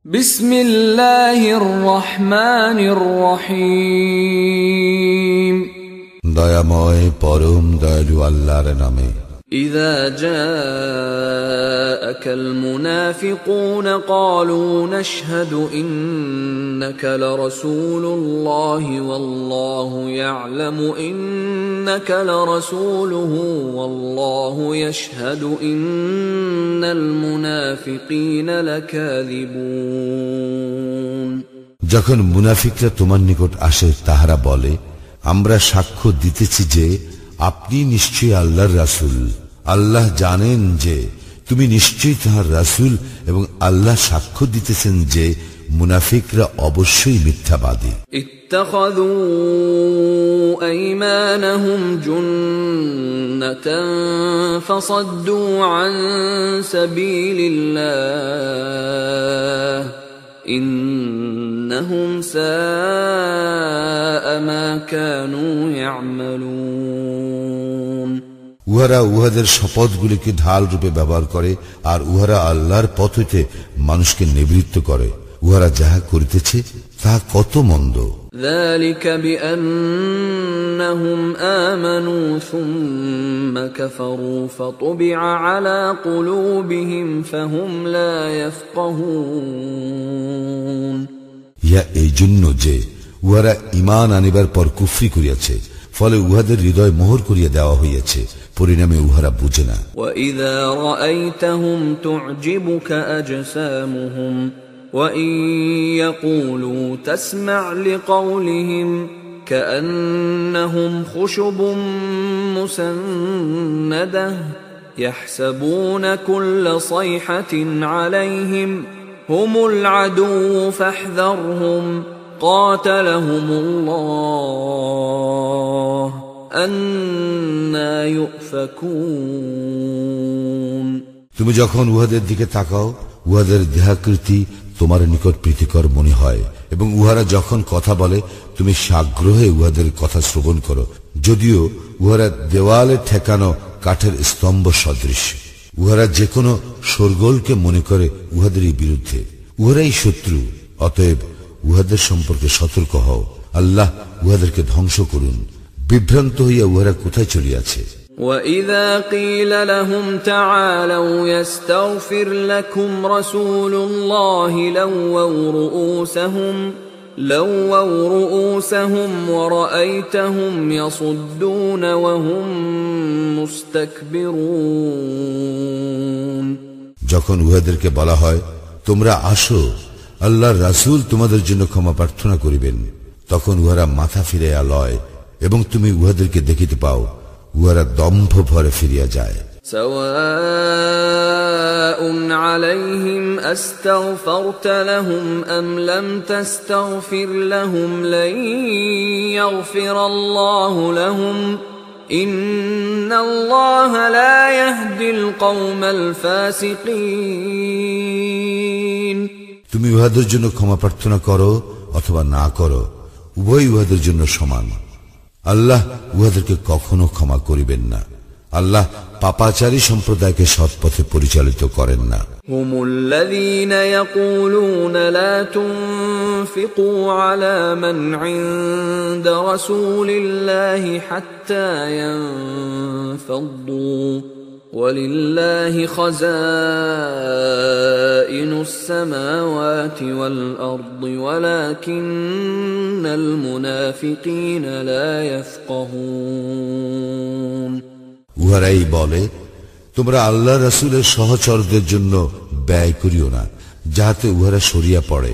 বিসমিল্লাহির রহমানির রহিম। দয়াময় পরম দয়ালু আল্লাহর নামে। إذا جاءك المنافقون قالوا نشهد إنك لرسول الله والله يعلم إنك لرسوله والله يشهد إن المنافقين لكاذبون। যখন মুনাফিকরা তোমার নিকট আসে তাহারা বলে, আমরা সাক্ষ্য দিতেছি যে আপনি নিশ্চয়ই আল্লাহর রাসূল। আল্লাহ জানেন যে তুমি নিশ্চয়ই তাঁর রাসূল এবং আল্লাহ সাক্ষ্য দিতেছেন যে মুনাফিকরা অবশ্যই মিথ্যাবাদী। ইত্তাখাযু আইমানাহুম জুন্নাতান ফাসাদ্দু আন সাবিলিল্লাহ ইন্নাহুম সাআ মা কানু ইয়ামালুন। উহারা উহাদের শপথগুলিকে ঢাল রূপে ব্যবহার করে আর উহারা আল্লাহর পথ হইতে মানুষকে নিবৃত্ত করে। উহারা যাহা করিতেছে তাহা কত মন্দ। যালিকা বিআন্নাহুম আমানু সুম্মা কাফারু ফাতুবিআ আলা কুলুবিহিম ফাহুম লা ইয়াফকাহুন। ইহা এই জন্য যে উহারা ঈমান আনিবার পর কুফরি করিয়াছে, ফলে উহাদের হৃদয় মোহর করিয়া দেওয়া হইয়াছে, পরিণামে উহারা বুঝে না। وَإِذَا رَأَيْتَهُمْ تُعْجِبُكَ أَجْسَامُهُمْ وَإِنْ يَقُولُوا تَسْمَعْ لِقَوْلِهِمْ كَأَنَّهُمْ خُشُبٌ مُّسَنَّدَةٌ يَحْسَبُونَ كُلَّ صَيْحَةٍ عَلَيْهِمْ هُمُ الْعَدُوُّ فَاحْذَرْهُمْ قَاتَلَهُمُ اللَّهُ أَنَّى يُؤْفَكُونَ। তুমি যখন উহাদের দিকে তাকাও, উহাদের দেহাকৃতি তোমার নিকট প্রীতিকর মনে হয় এবং উহারা যখন কথা বলে তুমি সাগ্রহে উহাদের কথা শ্রবণ করো, যদিও উহারা দেওয়ালে ঠেকানো কাঠের স্তম্ভ সদৃশ। উহারা যে কোনো শোরগোলকে মনে করে উহাদেরই বিরুদ্ধে। উহারাই শত্রু, অতএব উহাদের সম্পর্কে সতর্ক হও। আল্লাহ উহাদেরকে ধ্বংস করুন। বিভ্রান্ত হইয়া উহারা কোথায় চলিয়াছে। وَإِذَا قِيلَ لَهُمْ تَعَالَوْا يَسْتَغْفِرْ لَكُمْ رَسُولُ اللَّهِ لَوَّوْا رُؤُوسَهُمْ وَرَأَيْتَهُمْ يَصُدُّونَ وَهُمْ مُسْتَكْبِرُونَ। যখন উহাদেরকে বলা হয়, তোমরা আসো, আল্লাহর রাসূল তোমাদের জন্য ক্ষমা প্রার্থনা করিবেন, তখন উহারা মাথা ফিরাইয়া লয় এবং তুমি উহাদেরকে দেখিতে পাও উহারা দম্ভ ভরে ফিরিয়া যায়। সাওয়াউন আলাইহিম আস্তাগফারতা লাহুম আম লাম তাস্তাগফির লাহুম লান ইয়াগফিরাল্লাহু লাহুম ইন্নাল্লাহা লা ইয়াহদিল কওমাল ফাসিকিন। তুমি উহাদের জন্য ক্ষমা প্রার্থনা করো অথবা না করো, উভয় উহাদের জন্য সমান। আল্লাহ উহাদেরকে কখনো ক্ষমা করিবেন না। আল্লাহ পাপাচারী সম্প্রদায়কে সৎপথে পরিচালিত করেন না। হুমুল্লাযীনা ইয়াকুলুনা লা তুনফিকু আলা মান ইনদা রাসূলিল্লাহি হাত্তা ইয়ানফাদ্দু ওয়ালিল্লাহি খাযাইনুস সামাওয়াতি ওয়াল আরদি ওয়ালাকিন্নাল মুনাফিকিনা লা ইয়াফকাহুন। উহারাই বলে, তোমরা আল্লাহ রাসূলের সহচরদের জন্য ব্যয় করিও না, যাহাতে উহারা সরিয়া পড়ে।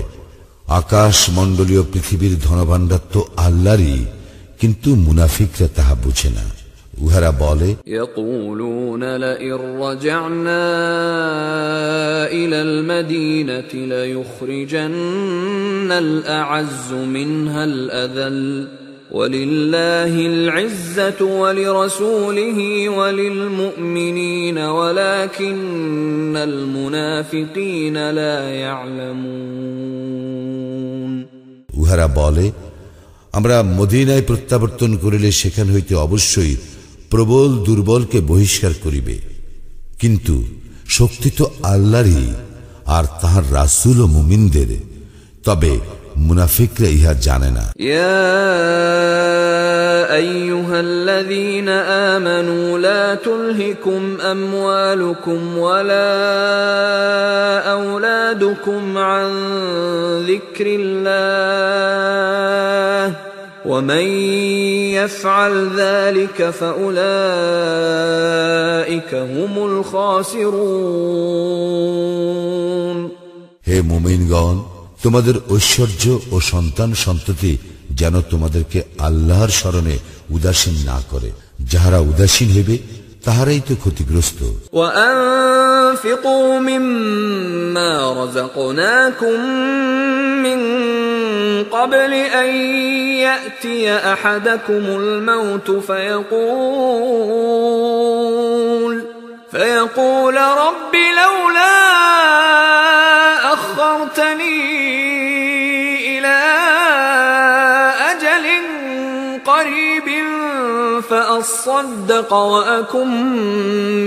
আকাশ মণ্ডলীয় পৃথিবীর ধনভাণ্ডার তো আল্লাহরই, কিন্তু মুনাফিকরা তাহা বুঝে না। উহারা বলে, ইয়াকুলুনা লাইন রাজআনা ইলাল মাদিনাতি লায়ুখরিজান্নাল আ'আযযু মিনহাল আযাল ওয়ালিল্লাহিল ইজ্জাতু ওয়ালিরাসূলিহি ওয়ালিলমুমিনিনা ওয়ালাকিন্নাল মুনাফিকিনা লা ইয়ালামুন। উহারা বলে, আমরা মদিনায় প্রত্যাবর্তন করিলে সেখান হইতে অবশ্যই প্রবল দুর্বলকে বহিষ্কার করিবে, কিন্তু শক্তি তো আল্লাহরই, আর তাহার রাসূল ও মুমিনদের, তবে মুনাফিকরা ইহা জানে না। ইয়া আইয়ুহাল্লাযীনা আমানু লা তুলহিকুম আমওয়ালুকুম ওয়ালা আওলাদুকুম আন যিকরিল্লাহ ومن يفعل ذلك فأولئك هم الخاسرون। হে মুমিনগণ, তোমাদের ঐশ্বর্য ও সন্তান সন্ততি যেন তোমাদেরকে আল্লাহর স্মরণে উদাসীন না করে। যাহারা উদাসীন হইবে তাহারাই তো ক্ষতিগ্রস্ত। وأنفقوا مما رزقناكم من قبل أن يأتي أحدكم الموت فيقول رب لولا أخرتني إلى أجل قريب فأصدق وأكن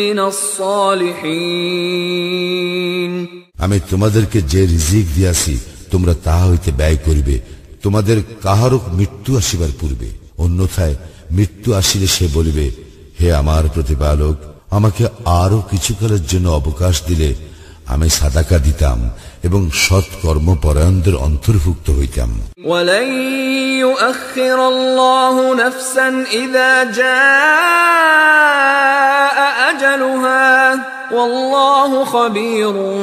من الصالحين। আমি তোমাদেরকে যে রিজিক দিয়াছি তোমরা তাহা হইতে ব্যয় করিবে তোমাদের কাহারও মৃত্যু আসিবার পূর্বে। অন্যথায় মৃত্যু আসিলে সে বলিবে, হে আমার প্রতিপালক, আমাকে আরো কিছুকালের জন্য অবকাশ দিলে আমি সাদাকা দিতাম এবং সৎ কর্মপরায়ণদের অন্তর্ভুক্ত হইতাম। ওয়ালাই ইউআখিরুল্লাহু নাফসান ইযা জাআ আজালুহা ওয়াল্লাহু খাবীরুম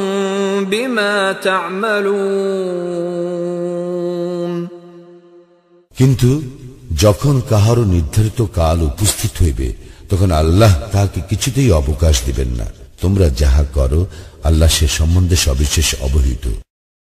বিমা তা'মালুন। কিন্তু যখন কাহারও নির্ধারিত কাল উপস্থিত হইবে তখন আল্লাহ তাহাকে কিছুতেই অবকাশ দিবেন না। তোমরা যাহা করো আল্লাহ সে সম্বন্ধে সবিশেষ অবহিত।